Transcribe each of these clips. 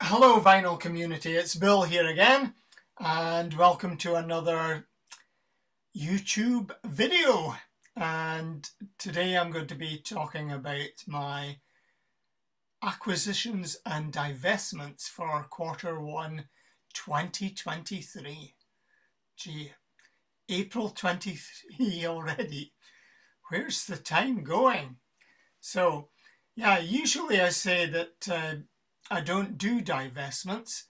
Hello vinyl community, it's Bill here again and welcome to another YouTube video. And today I'm going to be talking about my acquisitions and divestments for Q1 2023. Gee, April 23 already. Where's the time going? So yeah, usually I say that I don't do divestments,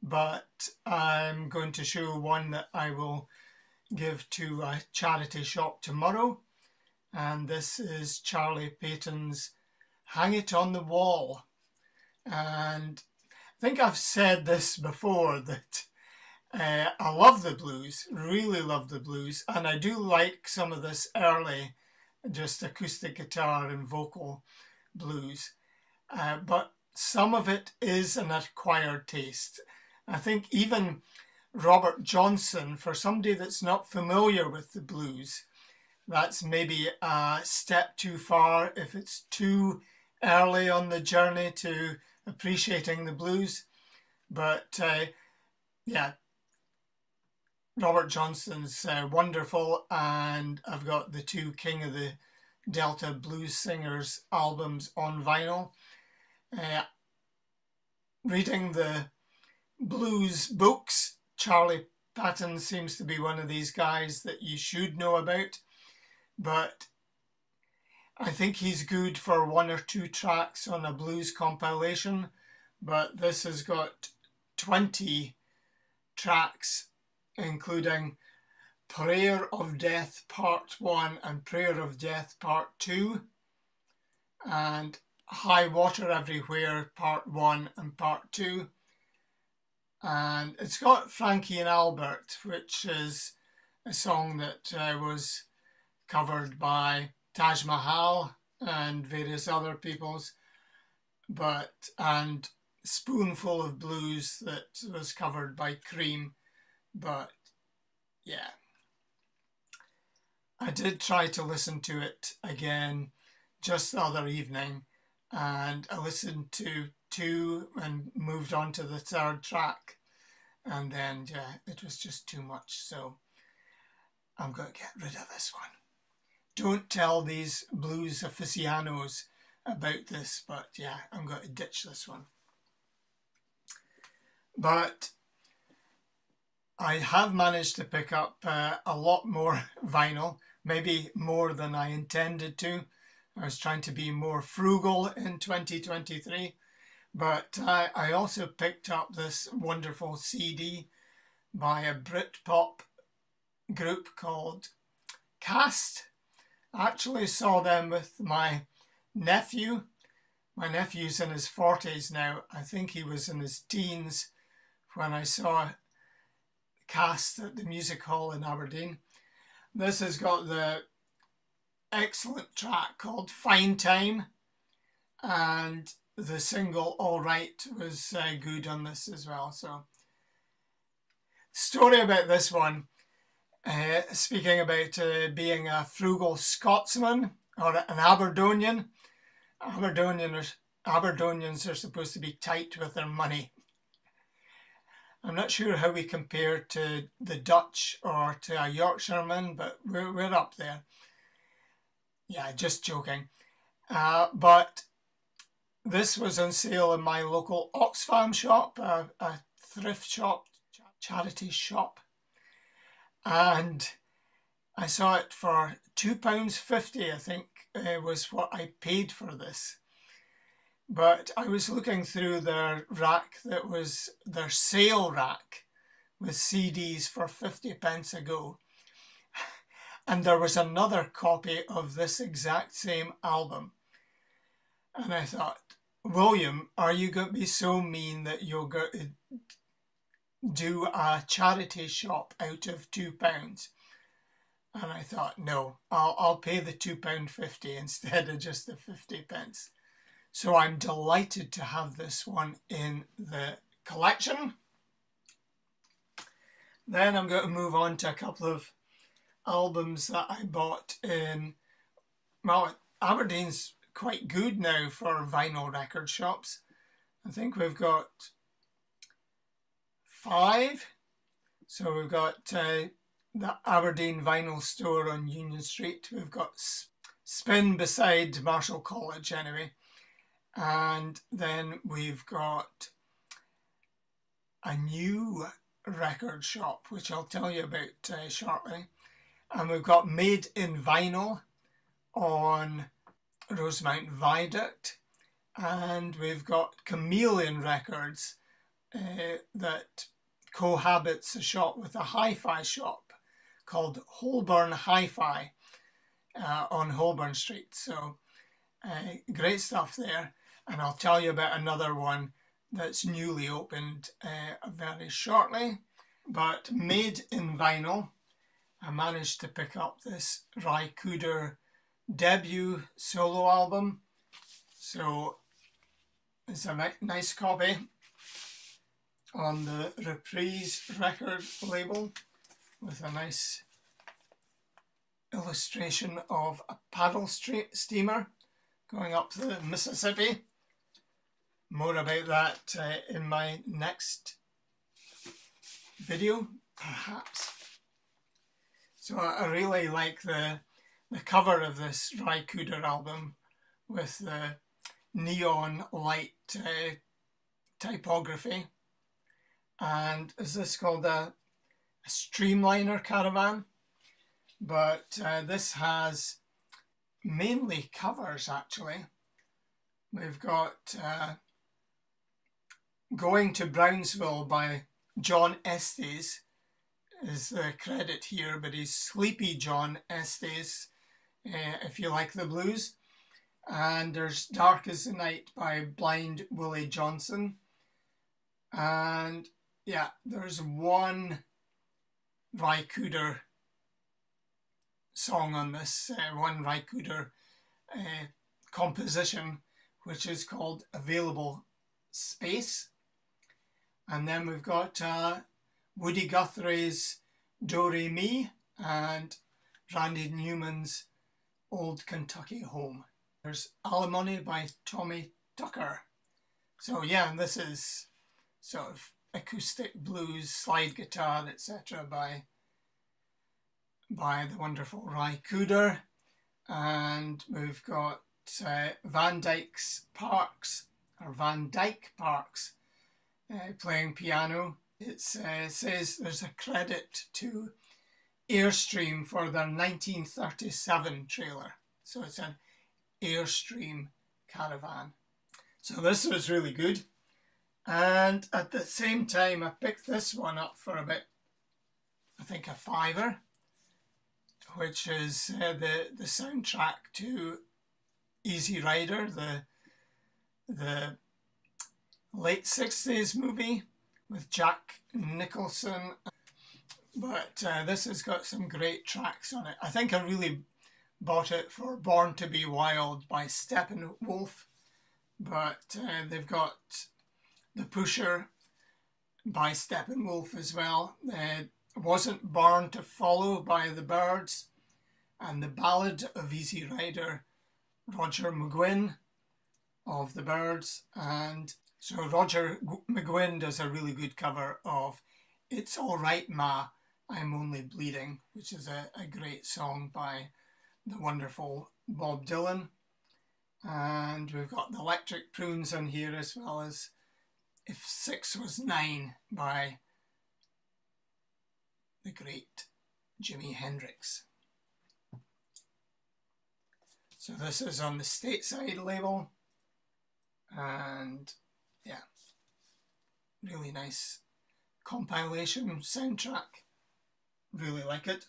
but I'm going to show one that I will give to a charity shop tomorrow. And this is Charlie Payton's Hang It on the Wall. And I think I've said this before that I love the blues, really love the blues. And I do like some of this early, just acoustic guitar and vocal blues. But some of it is an acquired taste. I think even Robert Johnson, for somebody that's not familiar with the blues, that's maybe a step too far if it's too early on the journey to appreciating the blues. But yeah, Robert Johnson's wonderful, and I've got the two King of the Delta Blues Singers albums on vinyl. Reading the blues books, Charlie Patton seems to be one of these guys that you should know about, but I think he's good for one or two tracks on a blues compilation, but this has got 20 tracks, including Prayer of Death Part 1 and Prayer of Death Part 2, and High Water Everywhere Part 1 and Part 2. And it's got Frankie and Albert, which is a song that was covered by Taj Mahal and various other peoples, and Spoonful of Blues that was covered by Cream. But yeah, I did try to listen to it again just the other evening, and I listened to two and moved on to the third track, and then yeah, it was just too much, so I'm going to get rid of this one. Don't tell these blues aficionados about this, but yeah, I'm going to ditch this one. But I have managed to pick up a lot more vinyl, maybe more than I intended to. I was trying to be more frugal in 2023, but I also picked up this wonderful CD by a Britpop group called Cast. I actually saw them with my nephew. My nephew's in his 40s now. I think he was in his teens when I saw Cast at the Music Hall in Aberdeen. This has got the excellent track called Fine Time, and the single All Right was good on this as well. So, story about this one, speaking about being a frugal Scotsman or an Aberdonian. Aberdonians are supposed to be tight with their money. I'm not sure how we compare to the Dutch or to a Yorkshireman, but we're up there. Yeah, just joking. But this was on sale in my local Oxfam shop, a thrift shop, charity shop. And I saw it for £2.50, I think, was what I paid for this. But I was looking through their rack that was their sale rack with CDs for 50p a go. And there was another copy of this exact same album. And I thought, William, are you going to be so mean that you're going to do a charity shop out of £2? And I thought, no, I'll pay the £2.50 instead of just the 50p. So I'm delighted to have this one in the collection. Then I'm going to move on to a couple of albums that I bought in, well, Aberdeen's quite good now for vinyl record shops. I think we've got 5. So we've got the Aberdeen Vinyl Store on Union Street. We've got Spin beside Marshall College anyway. And then we've got a new record shop, which I'll tell you about shortly. And we've got Made in Vinyl on Rosemount Viaduct. And we've got Chameleon Records that cohabits a shop with a hi-fi shop called Holborn Hi-Fi on Holborn Street. So great stuff there. And I'll tell you about another one that's newly opened very shortly. But Made in Vinyl, I managed to pick up this Ry Cooder debut solo album. So it's a nice copy on the Reprise record label with a nice illustration of a paddle steamer going up the Mississippi. More about that in my next video, perhaps. So I really like the cover of this Ry Cooder album with the neon light typography. And is this called a Streamliner Caravan? But this has mainly covers, actually. We've got Going to Brownsville by John Estes is the credit here, but he's Sleepy John Estes, if you like the blues. And there's Dark as the Night by Blind Willie Johnson. And yeah, there's one Ry Cooder song on this, one Ry Cooder composition, which is called Available Space. And then we've got Woody Guthrie's Do Re Mi and Randy Newman's Old Kentucky Home. There's Alimony by Tommy Tucker. So yeah, this is sort of acoustic blues, slide guitar, etc. by the wonderful Ry Cooder. And we've got Van Dyke Parks playing piano. It says there's a credit to Airstream for their 1937 trailer. So it's an Airstream Caravan. So this was really good. And at the same time, I picked this one up for about, I think, $5, which is the soundtrack to Easy Rider, the late 60s movie with Jack Nicholson. But this has got some great tracks on it. I think I really bought it for Born to Be Wild by Steppenwolf. But they've got The Pusher by Steppenwolf as well. Wasn't Born to Follow by the Byrds. And The Ballad of Easy Rider, Roger McGuinn of the Byrds. And so Roger McGuinn does a really good cover of It's All Right Ma, I'm Only Bleeding, which is a great song by the wonderful Bob Dylan. And we've got the Electric Prunes on here, as well as If 6 Was 9 by the great Jimi Hendrix. So this is on the Stateside label. And yeah, really nice compilation soundtrack. Really like it.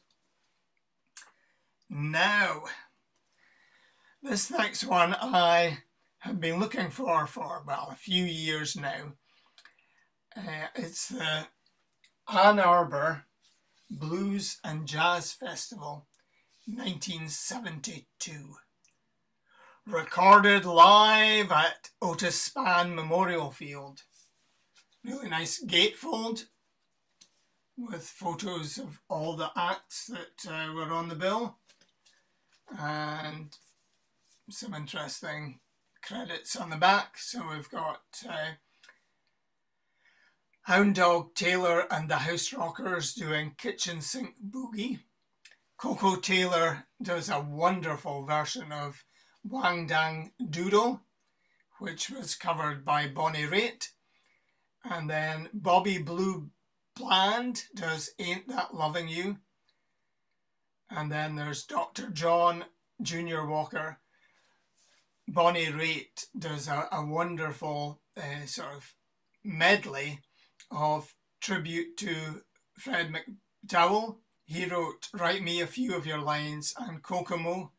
Now, this next one I have been looking for well, a few years now. It's the Ann Arbor Blues and Jazz Festival 1972. Recorded live at Otis Spann Memorial Field. Really nice gatefold with photos of all the acts that were on the bill. And some interesting credits on the back. So we've got Hound Dog Taylor and the House Rockers doing Kitchen Sink Boogie. Coco Taylor does a wonderful version of Wang Dang Doodle, which was covered by Bonnie Raitt. And then Bobby Blue Bland does Ain't That Loving You. And then there's Dr. John Junior Walker. Bonnie Raitt does a wonderful sort of medley of tribute to Fred McDowell. He wrote Write Me a Few of Your Lines and Kokomo,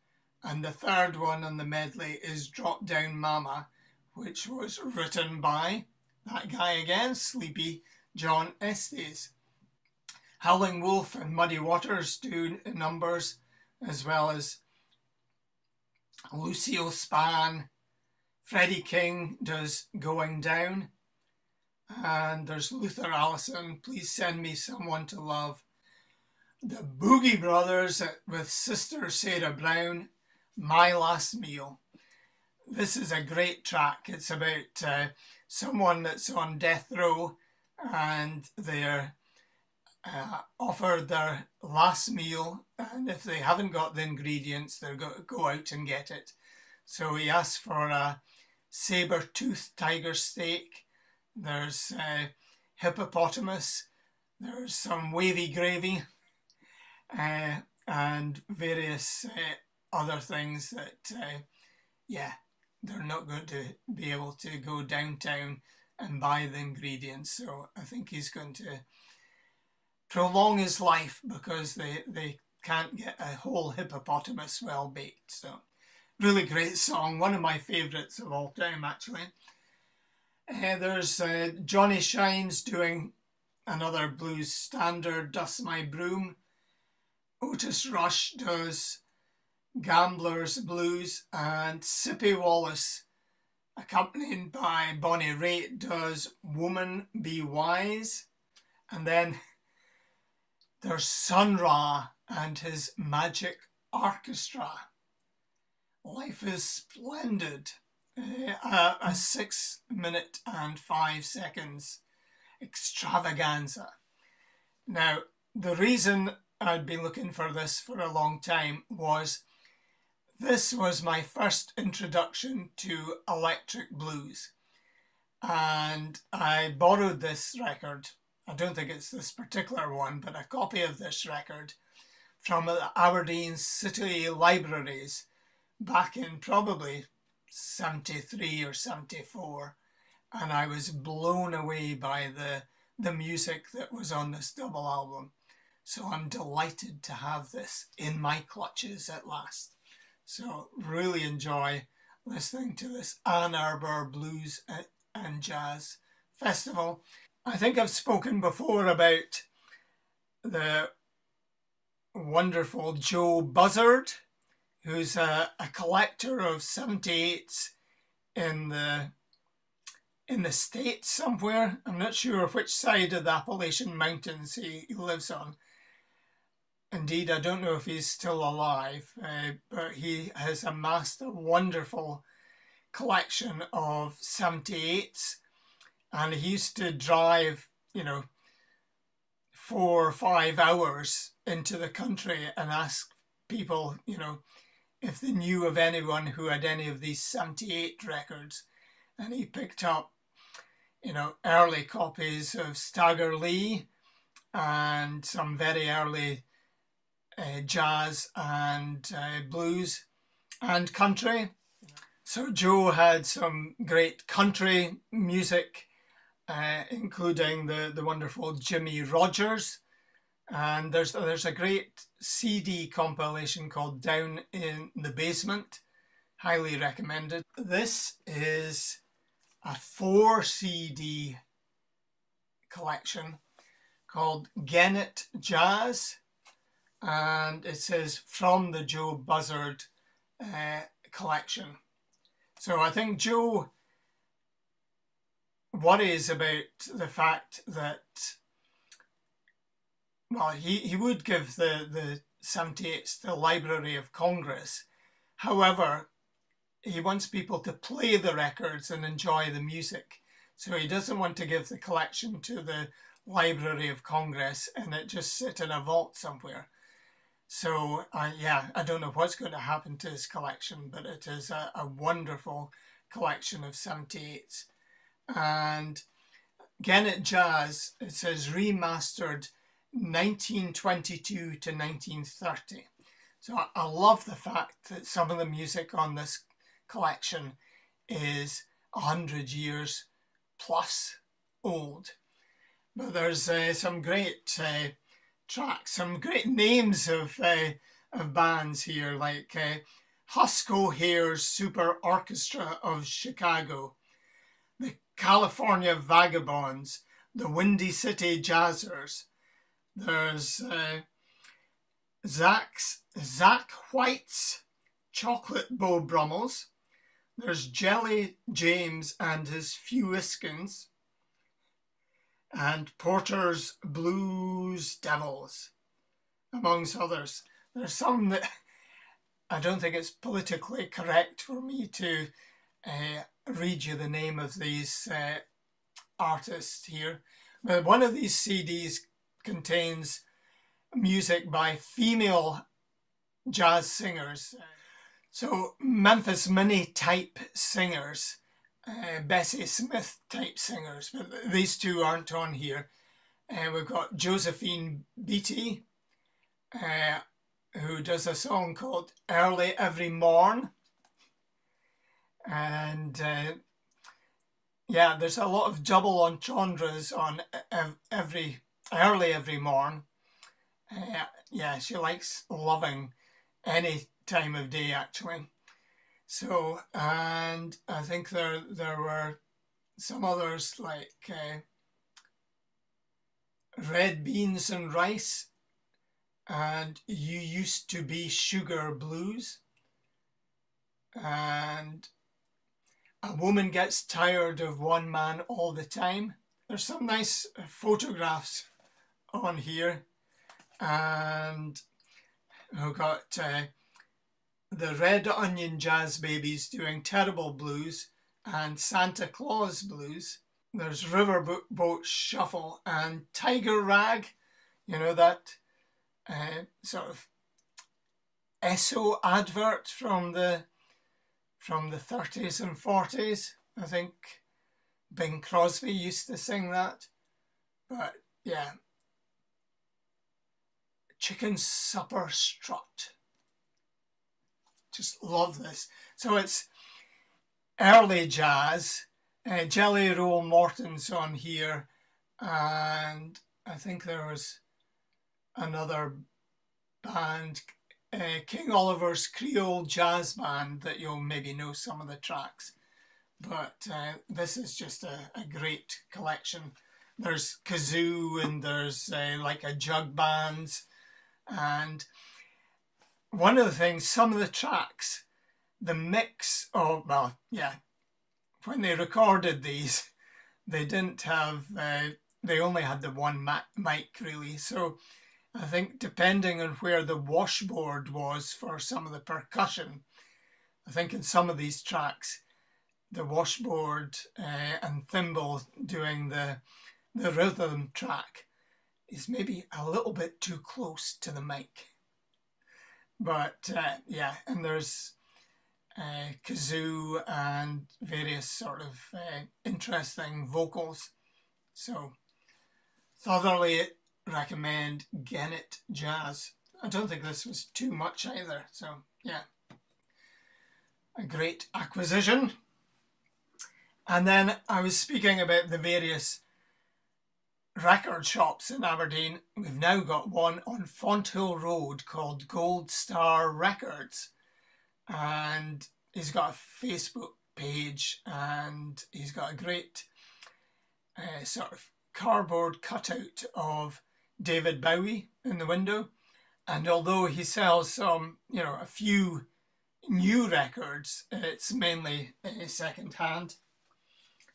and the third one on the medley is Drop Down Mama, which was written by that guy again, Sleepy John Estes. Howling Wolf and Muddy Waters do numbers, as well as Lucille Span. Freddie King does Going Down. And there's Luther Allison, Please Send Me Someone to Love. The Boogie Brothers with Sister Sarah Brown, My Last Meal. This is a great track. It's about someone that's on death row and they're offered their last meal, and if they haven't got the ingredients, they're going to go out and get it. So he asks for a saber-toothed tiger steak. There's hippopotamus. There's some wavy gravy and various other things that, they're not going to be able to go downtown and buy the ingredients. So I think he's going to prolong his life because they can't get a whole hippopotamus well baked. So really great song, one of my favourites of all time actually. There's Johnny Shines doing another blues standard, Dust My Broom. Otis Rush does Gambler's Blues, and Sippy Wallace, accompanied by Bonnie Raitt, does Woman Be Wise. And then there's Sun Ra and his Magic Orchestra. Life is Splendid. A 6 minute and 5 seconds extravaganza. Now, the reason I'd been looking for this for a long time was this was my first introduction to electric blues. And I borrowed this record. I don't think it's this particular one, but a copy of this record from the Aberdeen City Libraries back in probably 73 or 74, and I was blown away by the music that was on this double album. So I'm delighted to have this in my clutches at last. So really enjoy listening to this Ann Arbor Blues and Jazz Festival. I think I've spoken before about the wonderful Joe Buzzard, who's a collector of 78s in the States somewhere. I'm not sure which side of the Appalachian Mountains he lives on. Indeed, I don't know if he's still alive, but he has amassed a wonderful collection of 78s. And he used to drive, 4 or 5 hours into the country and ask people, if they knew of anyone who had any of these 78 records. And he picked up, early copies of Stagger Lee and some very early jazz and blues and country. So Joe had some great country music, including the wonderful Jimmy Rogers. And there's a great CD compilation called Down in the Basement. Highly recommended. This is a 4 CD collection called Gennett Jazz. And it says from the Joe Buzzard collection. So I think Joe worries about the fact that, well, he would give the 78s to the Library of Congress. However, he wants people to play the records and enjoy the music. So he doesn't want to give the collection to the Library of Congress and it just sit in a vault somewhere. So yeah, I don't know what's going to happen to his collection, but it is a wonderful collection of 78s. And Gennett Jazz, it says remastered 1922 to 1930. So I love the fact that some of the music on this collection is 100 years plus old. But there's some great tracks, some great names of bands here, like Husko Hare's Super Orchestra of Chicago, the California Vagabonds, the Windy City Jazzers. There's Zach White's Chocolate Bow Brummels. There's Jelly James and his Fewiskins, and Porter's Blues Devils, amongst others. There's some that I don't think it's politically correct for me to read you the name of these artists here. But one of these CDs contains music by female jazz singers. So Memphis Minnie type singers, Bessie Smith type singers, but these two aren't on here. We've got Josephine Beattie, who does a song called Early Every Morn. And yeah, there's a lot of double entendres on Early Every Morn. Yeah, she likes loving any time of day, actually. So, and I think there were some others like Red Beans and Rice and You Used to Be Sugar Blues, and A Woman Gets Tired of One Man All the Time. There's some nice photographs on here, and we've got the Red Onion Jazz Babies doing Terrible Blues and Santa Claus Blues. There's Riverboat Shuffle and Tiger Rag, you know, that sort of Esso advert from the 30s and 40s. I think Bing Crosby used to sing that. But yeah, Chicken Supper Strut. Just love this. So it's early jazz. Jelly Roll Morton's on here, and I think there was another band, King Oliver's Creole Jazz Band, that you'll maybe know some of the tracks. But this is just a great collection. There's kazoo and there's like a jug bands. And one of the things, some of the tracks, the mix of, well, yeah, when they recorded these, they didn't have, they only had the one mic really. So I think depending on where the washboard was for some of the percussion, I think in some of these tracks, the washboard and thimble doing the rhythm track is maybe a little bit too close to the mic. But yeah, and there's kazoo and various sort of interesting vocals. So thoroughly recommend Gennett Jazz. I don't think this was too much either. So yeah, a great acquisition. And then I was speaking about the various record shops in Aberdeen. We've now got one on Fonthill Road called Gold Star Records, and he's got a Facebook page, and he's got a great sort of cardboard cutout of David Bowie in the window. And although he sells some, you know, a few new records, it's mainly second hand.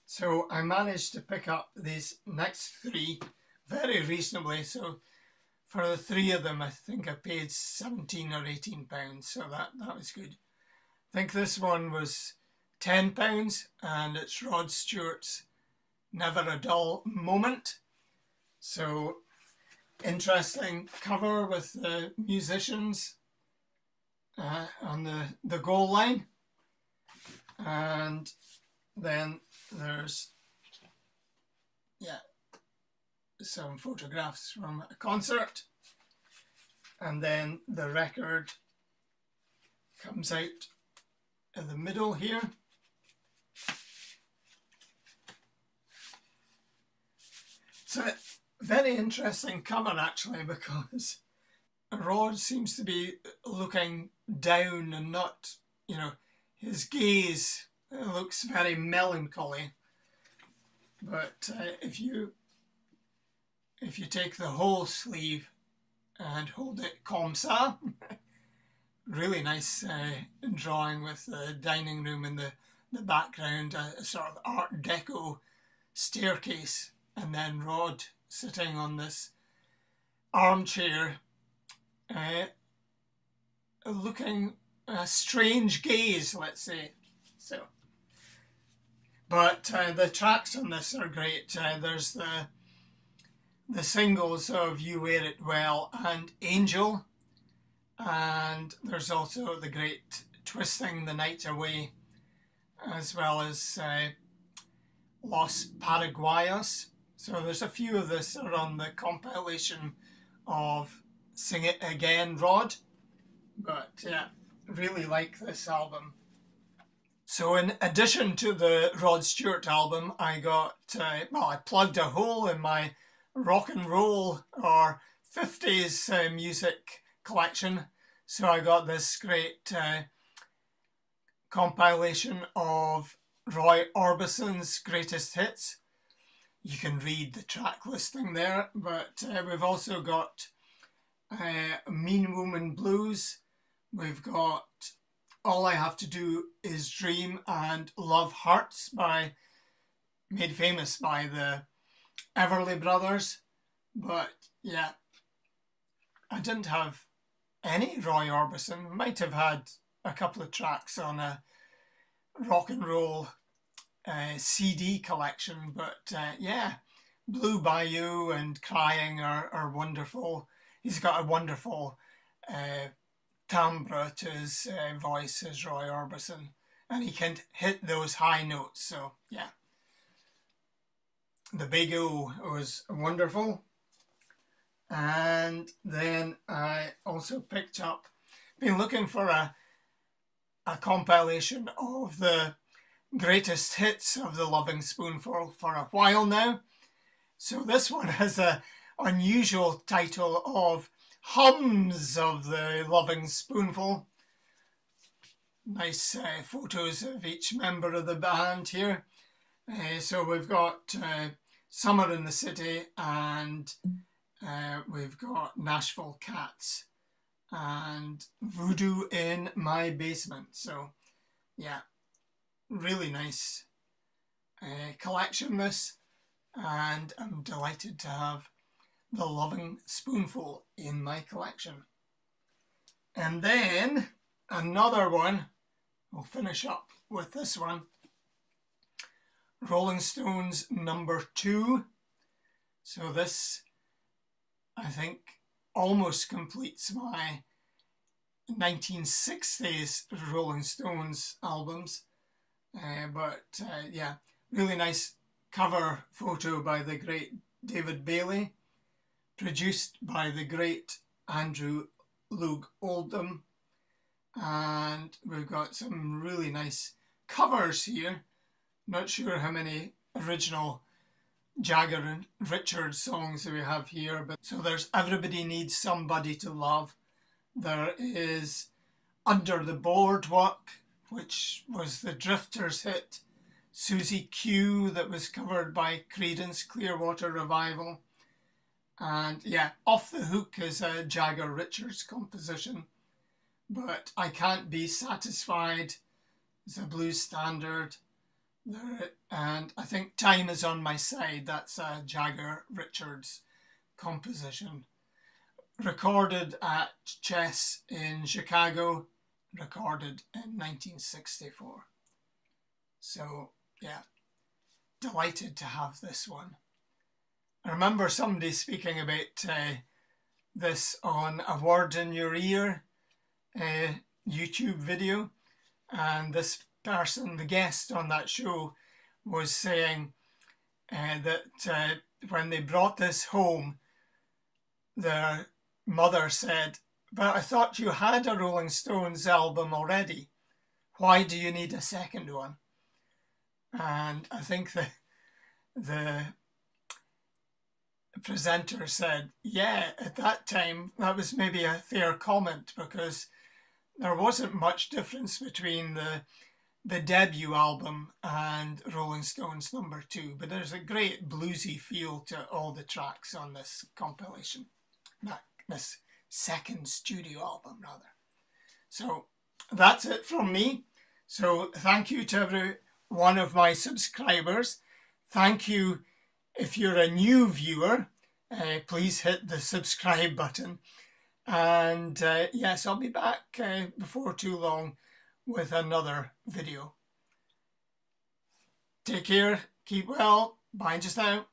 So I managed to pick up these next three very reasonably. So for the three of them, I think I paid 17 or 18 pounds. So that was good. I think this one was £10, and it's Rod Stewart's Never a Dull Moment. So interesting cover with the musicians on the goal line. And then there's, yeah, some photographs from a concert. And then the record comes out in the middle here. It's a very interesting cover actually, because Rod seems to be looking down and not, you know, his gaze looks very melancholy. But if you take the whole sleeve and hold it comme ça, really nice drawing with the dining room in the background, a sort of Art Deco staircase, and then Rod sitting on this armchair, looking a strange gaze, let's say. So, but the tracks on this are great. There's the singles of You Wear It Well and Angel, and there's also the great Twisting the Night Away, as well as Los Paraguayos. So there's a few of this are on the compilation of Sing It Again, Rod. But yeah, really like this album. So in addition to the Rod Stewart album, I got, I plugged a hole in my rock and roll or 50s music collection. So I got this great compilation of Roy Orbison's greatest hits. You can read the track listing there, but we've also got Mean Woman Blues. We've got All I Have to Do Is Dream and Love Hurts, made famous by the Everly Brothers. But yeah, I didn't have any Roy Orbison. Might have had a couple of tracks on a rock and roll CD collection, but yeah, Blue Bayou and Crying are wonderful. He's got a wonderful timbre to his voice as Roy Orbison, and he can hit those high notes. So yeah, the Big O was wonderful. And then I also picked up, been looking for a compilation of the greatest hits of the Loving Spoonful for a while now. So this one has an unusual title of Hums of the Loving Spoonful. Nice photos of each member of the band here. So we've got Summer in the City, and we've got Nashville Cats and Voodoo in My Basement. So yeah, really nice collection this, and I'm delighted to have the Loving Spoonful in my collection. And then another one, we'll finish up with this one, Rolling Stones #2. So this, I think, almost completes my 1960s Rolling Stones albums. Yeah, really nice cover photo by the great David Bailey, produced by the great Andrew Loog Oldham, and we've got some really nice covers here. Not sure how many original Jagger and Richards songs we have here, but so there's Everybody Needs Somebody to Love. There is Under the Boardwalk, which was the Drifters hit, Susie Q, that was covered by Creedence Clearwater Revival. And yeah, Off the Hook is a Jagger Richards composition, but I Can't Be Satisfied is a blues standard. And I think Time Is on My Side, that's a Jagger Richards composition. Recorded at Chess in Chicago, recorded in 1964. So yeah, delighted to have this one. I remember somebody speaking about this on A Word in Your Ear YouTube video, and this person, the guest on that show, was saying that when they brought this home, their mother said, "But I thought you had a Rolling Stones album already. Why do you need a second one?" And I think the presenter said, yeah, at that time, that was maybe a fair comment, because there wasn't much difference between the debut album and Rolling Stones #2, but there's a great bluesy feel to all the tracks on this compilation, this second studio album rather. So that's it from me. So thank you to every one of my subscribers. Thank you if you're a new viewer. Please hit the subscribe button. And yes, I'll be back before too long with another video. Take care, keep well, bye just now.